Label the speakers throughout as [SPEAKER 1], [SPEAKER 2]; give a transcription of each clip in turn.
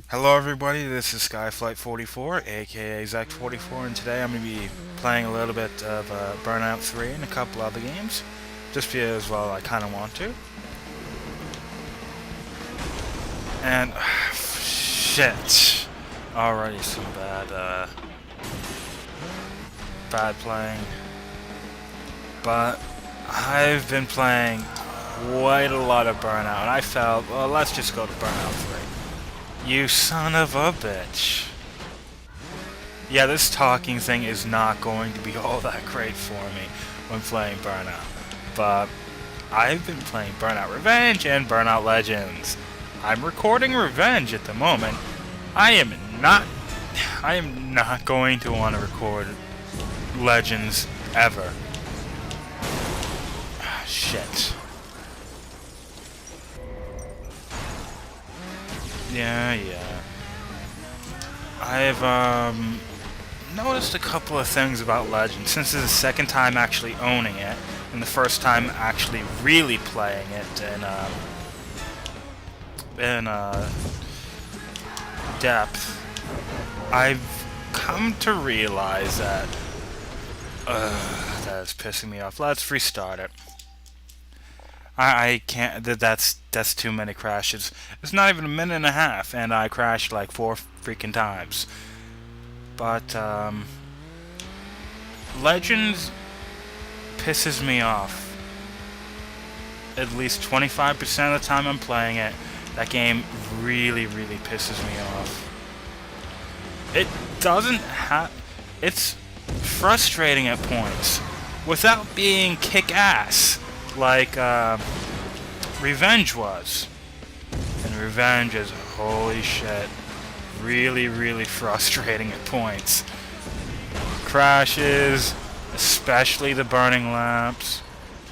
[SPEAKER 1] Hello everybody, this is Skyflight44, aka Zach44, and today I'm going to be playing a little bit of Burnout 3 and a couple other games, just because, well, I kind of want to. And, shit, already some bad playing, but I've been playing quite a lot of Burnout, and I felt, well, let's just go to Burnout 3. You son of a bitch. Yeah, this talking thing is not going to be all that great for me when playing Burnout. But I've been playing Burnout Revenge and Burnout Legends. I'm recording Revenge at the moment. I am not going to want to record Legends ever. Shit. Yeah. I've noticed a couple of things about Legend since this is the second time actually owning it and the first time actually really playing it in depth. I've come to realize that that is pissing me off. Let's restart it. I can't. That's too many crashes. It's not even a minute and a half, and I crashed like 4 freaking times. But Legends pisses me off. At least 25% of the time I'm playing it, that game really pisses me off. It doesn't have. It's frustrating at points without being kick-ass like Revenge was. And Revenge is, holy shit, really frustrating at points. Crashes, especially the burning laps,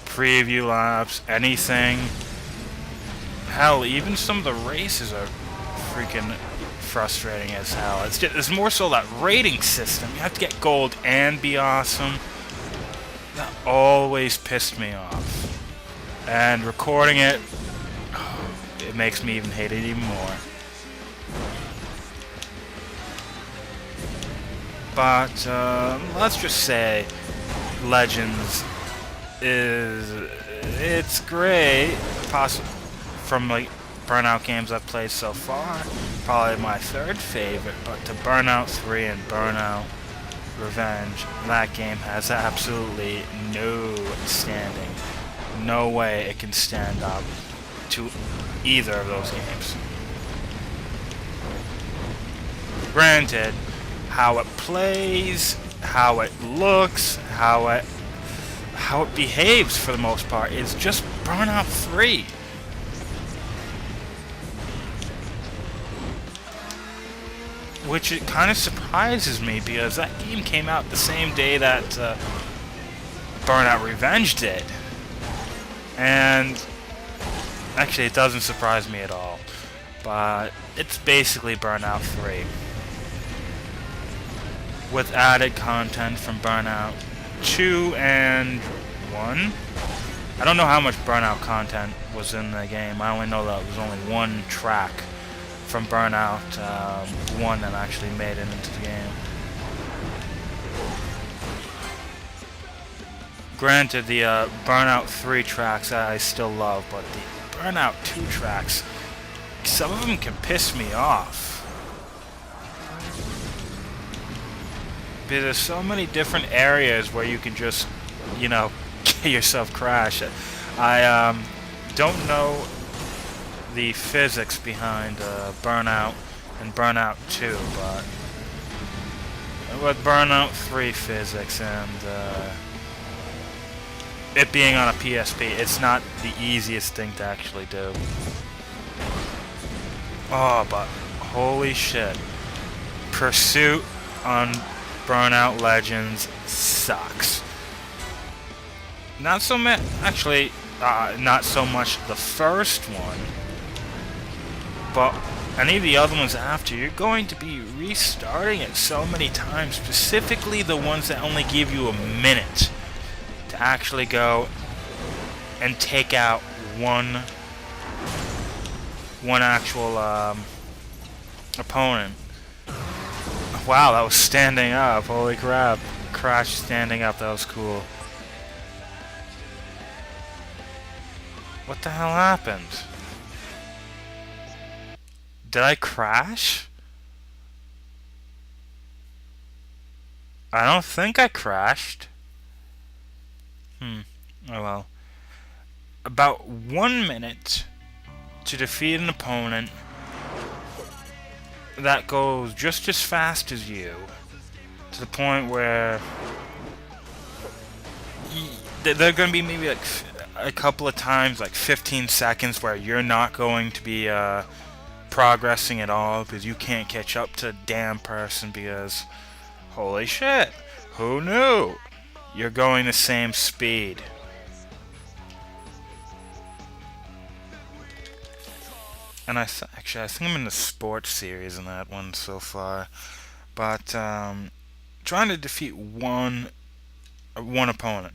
[SPEAKER 1] preview laps, anything. Hell, even some of the races are freaking frustrating as hell. It's more so that rating system. You have to get gold and be awesome. That always pissed me off. And recording it, it makes me even hate it even more. But let's just say Legends it's great. From like Burnout games I've played so far, probably my third favorite. But to Burnout 3 and Burnout Revenge, that game has absolutely no standing. No way it can stand up to either of those games. Granted, how it plays, how it looks, how it behaves for the most part is just Burnout 3. Which it kind of surprises me because that game came out the same day that Burnout Revenge did. And actually it doesn't surprise me at all. But it's basically Burnout 3. With added content from Burnout 2 and 1. I don't know how much Burnout content was in the game. I only know that there was only one track from Burnout 1 that actually made it into the game. Granted, the Burnout 3 tracks I still love, but the Burnout 2 tracks, some of them can piss me off. Because there's so many different areas where you can just, get yourself crashed. I don't know the physics behind Burnout and Burnout 2, but with Burnout 3 physics and it being on a PSP, it's not the easiest thing to actually do. Oh, but holy shit. Pursuit on Burnout Legends sucks. Not so much, actually, not so much the first one, but any of the other ones after. You're going to be restarting it so many times, specifically the ones that only give you a minute to actually go and take out one actual opponent. Wow, that was standing up. Holy crap. Crash standing up. That was cool. What the hell happened? Did I crash? I don't think I crashed. Oh well. About 1 minute to defeat an opponent that goes just as fast as you, to the point where there are going to be maybe like a couple of times, like 15 seconds, where you're not going to be progressing at all because you can't catch up to the damn person because, holy shit, who knew? You're going the same speed. And actually, I think I'm in the sports series in that one so far. But trying to defeat one opponent,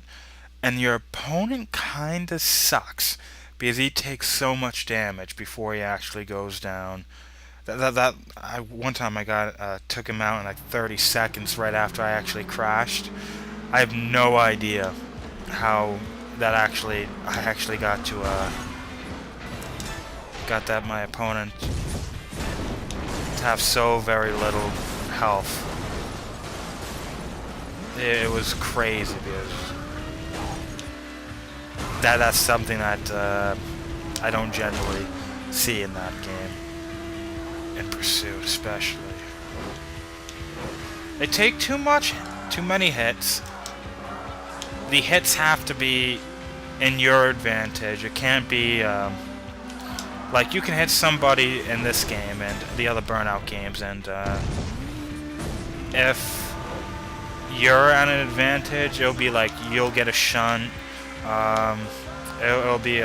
[SPEAKER 1] and your opponent kinda sucks because he takes so much damage before he actually goes down. One time I took him out in like 30 seconds right after I actually crashed. I have no idea how I actually got that my opponent to have so very little health. It was crazy because that's something that I don't generally see in that game. In Pursuit, especially. They take too many hits. The hits have to be in your advantage. It can't be like you can hit somebody in this game and the other Burnout games, and if you're at an advantage, it'll be like you'll get a shunt. It'll be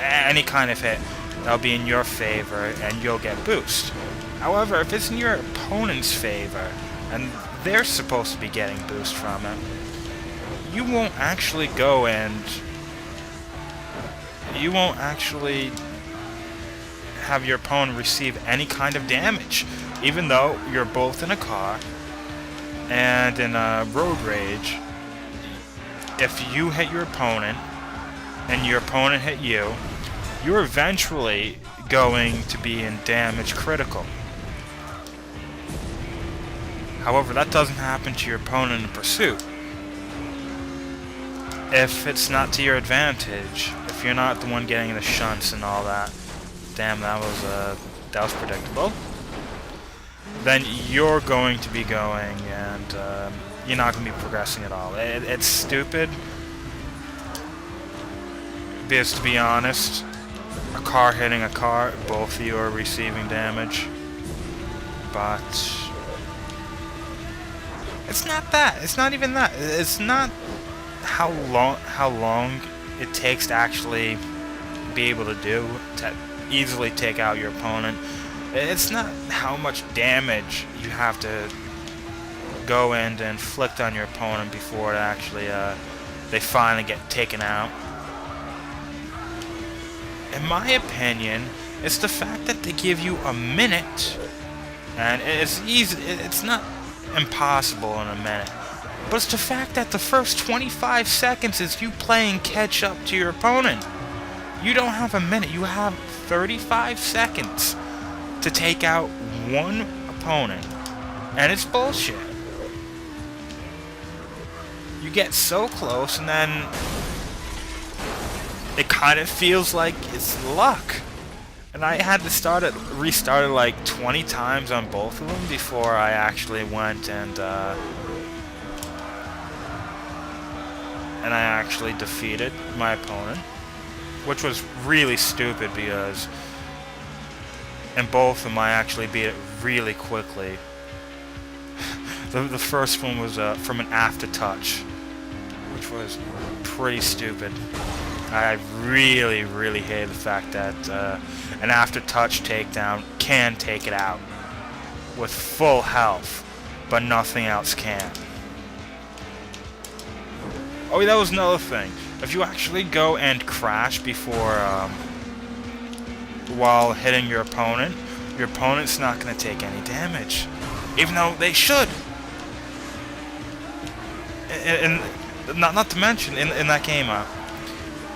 [SPEAKER 1] any kind of hit that'll be in your favor, and you'll get boost. However, if it's in your opponent's favor, and they're supposed to be getting boost from it, you won't actually go and you won't actually have your opponent receive any kind of damage, even though you're both in a car. And in Road Rage, if you hit your opponent and your opponent hit you, you're eventually going to be in damage critical. However, that doesn't happen to your opponent in Pursuit. If it's not to your advantage, if you're not the one getting the shunts and all that, damn, that was predictable, then you're going to be going and you're not going to be progressing at all. It's stupid because, to be honest, a car hitting a car, both of you are receiving damage. But it's not that. It's not even that. It's not how long it takes to actually be able to easily take out your opponent. It's not how much damage you have to go in to inflict on your opponent before it actually they finally get taken out. In my opinion, it's the fact that they give you a minute, and it's easy. It's not impossible in a minute, but it's the fact that the first 25 seconds is you playing catch up to your opponent. You don't have a minute. You have 35 seconds to take out one opponent, and it's bullshit. You get so close, and then it kind of feels like it's luck. And I had to restart it like 20 times on both of them before I actually went and I actually defeated my opponent, which was really stupid because in both of them I actually beat it really quickly. The first one was from an aftertouch, which was pretty stupid. I really, really hated the fact that an after-touch takedown can take it out with full health, but nothing else can. Oh, that was another thing. If you actually go and crash before, while hitting your opponent, your opponent's not going to take any damage, even though they should. And not to mention, in that game,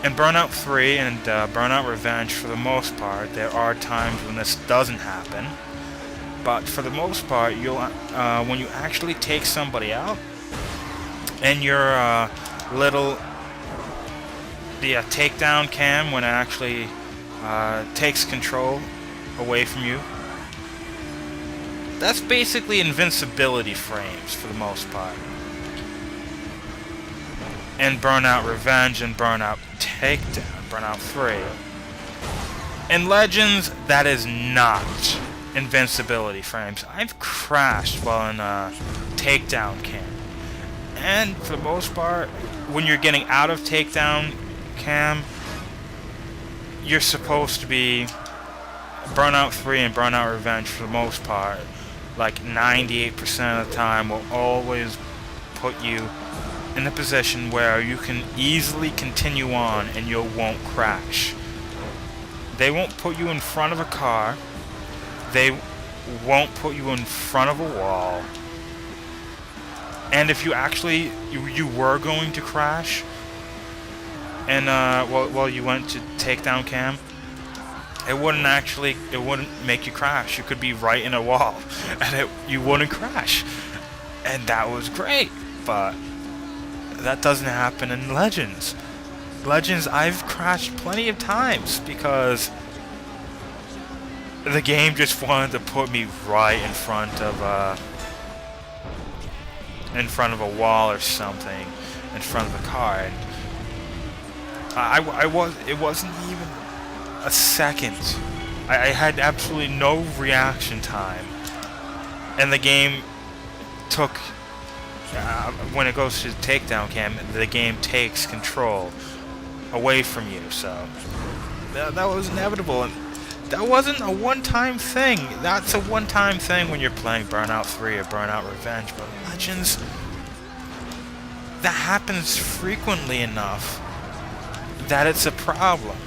[SPEAKER 1] in Burnout 3 and Burnout Revenge, for the most part, there are times when this doesn't happen. But for the most part, you'll when you actually take somebody out, and your the takedown cam, when it actually takes control away from you, that's basically invincibility frames for the most part. In Burnout Revenge and Burnout Takedown, Burnout 3. In Legends, that is not invincibility frames. I've crashed while in Takedown cam. And for the most part, when you're getting out of Takedown cam, you're supposed to be... Burnout 3 and Burnout Revenge, for the most part, like 98% of the time, will always put you in a position where you can easily continue on and you won't crash. They won't put you in front of a car. They won't put you in front of a wall. And if you actually you were going to crash, and well you went to takedown cam, it wouldn't make you crash. You could be right in a wall, and you wouldn't crash, and that was great. But that doesn't happen in Legends. Legends, I've crashed plenty of times because the game just wanted to put me right in front of a wall or something, in front of a car, and it wasn't even a second. I had absolutely no reaction time, and the game took when it goes to takedown cam, the game takes control away from you. So that was inevitable, and that wasn't a one-time thing. That's a one-time thing when you're playing Burnout 3 or Burnout Revenge, but Legends, that happens frequently enough that it's a problem.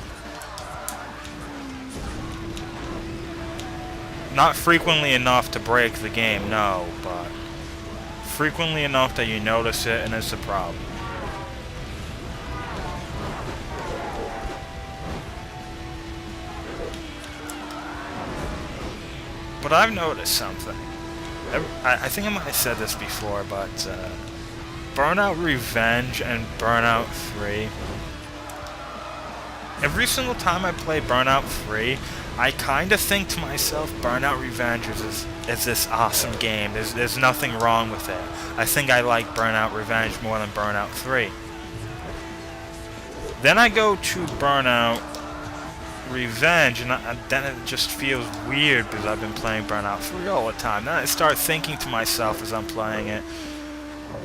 [SPEAKER 1] Not frequently enough to break the game, no, but frequently enough that you notice it and it's a problem. But I've noticed something. I think I might have said this before, but Burnout Revenge and Burnout 3, every single time I play Burnout 3, I kind of think to myself, Burnout Revenge is this awesome game. There's nothing wrong with it. I think I like Burnout Revenge more than Burnout 3. Then I go to Burnout Revenge, and then it just feels weird because I've been playing Burnout 3 all the time. Then I start thinking to myself as I'm playing it,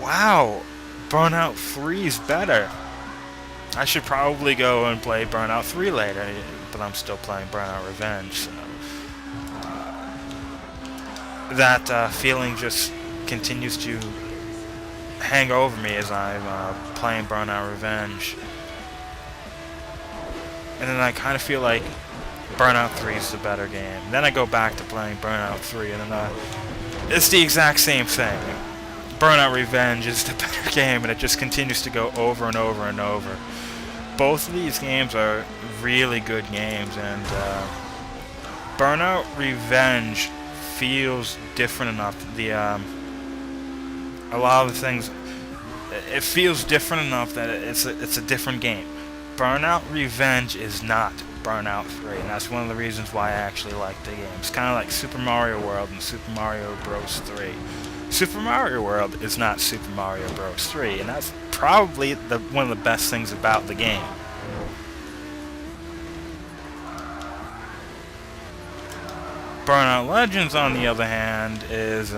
[SPEAKER 1] wow, Burnout 3 is better. I should probably go and play Burnout 3 later, but I'm still playing Burnout Revenge. So that feeling just continues to hang over me as I'm playing Burnout Revenge. And then I kind of feel like Burnout 3 is the better game. Then I go back to playing Burnout 3, and then it's the exact same thing. Burnout Revenge is the better game, and it just continues to go over and over and over. Both of these games are really good games, and Burnout Revenge feels different enough. A lot of the things, it feels different enough that it's a different game. Burnout Revenge is not Burnout 3, and that's one of the reasons why I actually like the game. It's kind of like Super Mario World and Super Mario Bros. 3. Super Mario World is not Super Mario Bros. 3, and that's probably one of the best things about the game. Burnout Legends, on the other hand, is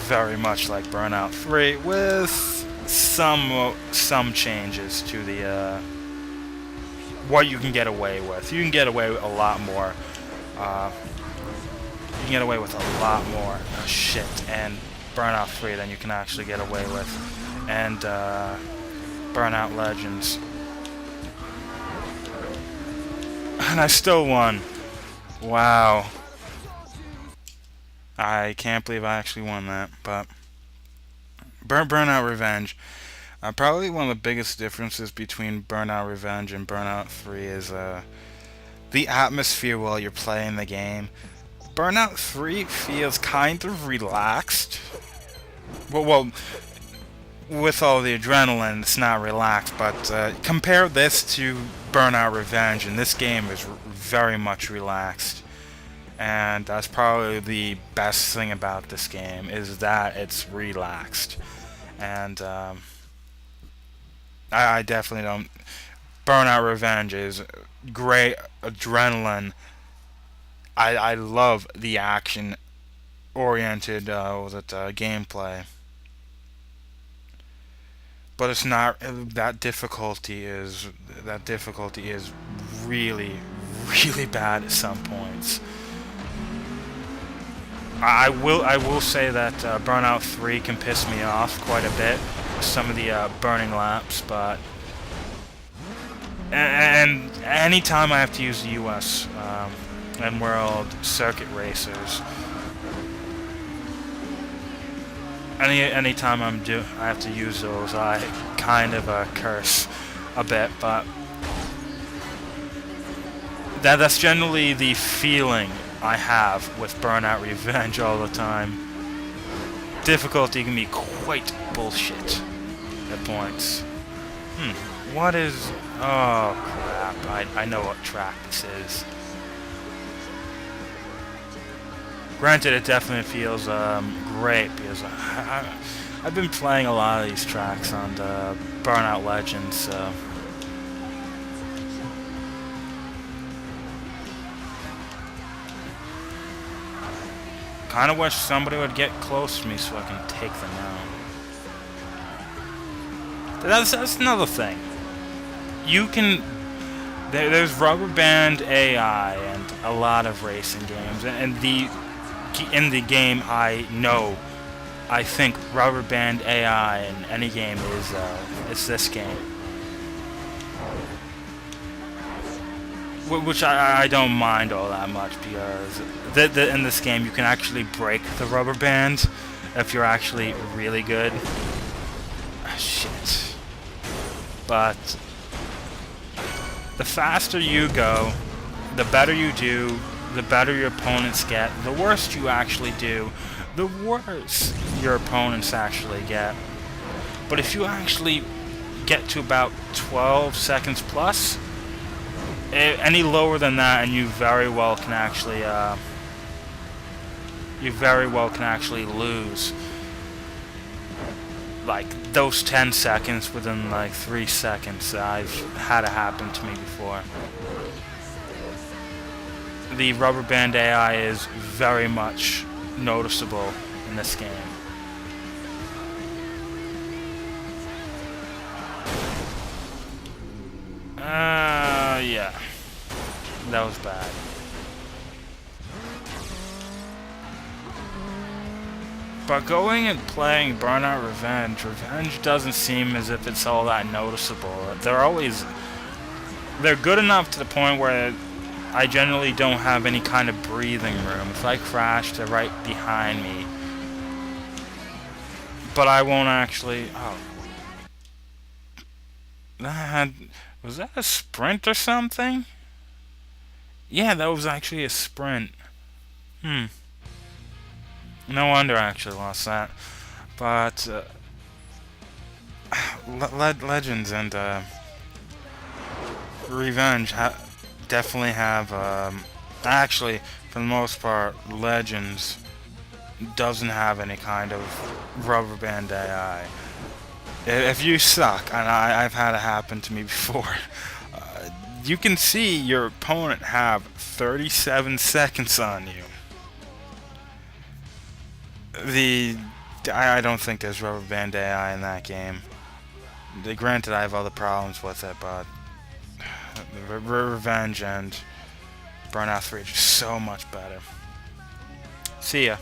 [SPEAKER 1] very much like Burnout 3, with some changes to the what you can get away with. You can get away with a lot more. You can get away with a lot more shit and Burnout 3 than you can actually get away with, and Burnout Legends. And I still won. Wow. I can't believe I actually won that, but Burnout Revenge. Probably one of the biggest differences between Burnout Revenge and Burnout 3 is the atmosphere while you're playing the game. Burnout 3 feels kind of relaxed. Well, with all the adrenaline, it's not relaxed, but compare this to Burnout Revenge, and this game is very much relaxed. And that's probably the best thing about this game, is that it's relaxed. And I definitely don't... Burnout Revenge is great adrenaline. I love the action-oriented gameplay. But it's not... That difficulty is really, really bad at some points. I will say that Burnout 3 can piss me off quite a bit with some of the burning laps, but and anytime I have to use the US and World Circuit Racers, anytime I have to use those, I kind of curse a bit, but that's generally the feeling I have with Burnout Revenge all the time. Difficulty can be quite bullshit at points. What is... Oh, crap. I know what track this is. Granted, it definitely feels great, because I've been playing a lot of these tracks on Burnout Legends, so... Kind of wish somebody would get close to me so I can take them out. That's another thing. You can... There's rubber band AI and a lot of racing games, and in the game I think rubber band AI in any game is it's this game. Which I don't mind all that much, because in this game you can actually break the rubber band if you're actually really good. Shit. But the faster you go, the better you do, the better your opponents get. The worse you actually do, the worse your opponents actually get. But if you actually get to about 12 seconds plus, any lower than that, and you very well can actually lose. Like those 10 seconds within like 3 seconds. I've had it happen to me before. The rubber band AI is very much noticeable in this game. Yeah. That was bad. But going and playing Burnout Revenge doesn't seem as if it's all that noticeable. They're good enough to the point where I generally don't have any kind of breathing room. If I crash, they're right behind me. But I won't actually... Oh. Was that a sprint or something? Yeah, that was actually a sprint. No wonder I actually lost that. But Legends and Revenge definitely have... actually, for the most part, Legends doesn't have any kind of rubber band AI. If you suck, and I've had it happen to me before, you can see your opponent have 37 seconds on you. I don't think there's rubber band AI in that game. Granted, I have other problems with it, but Revenge and Burnout 3 are just so much better. See ya.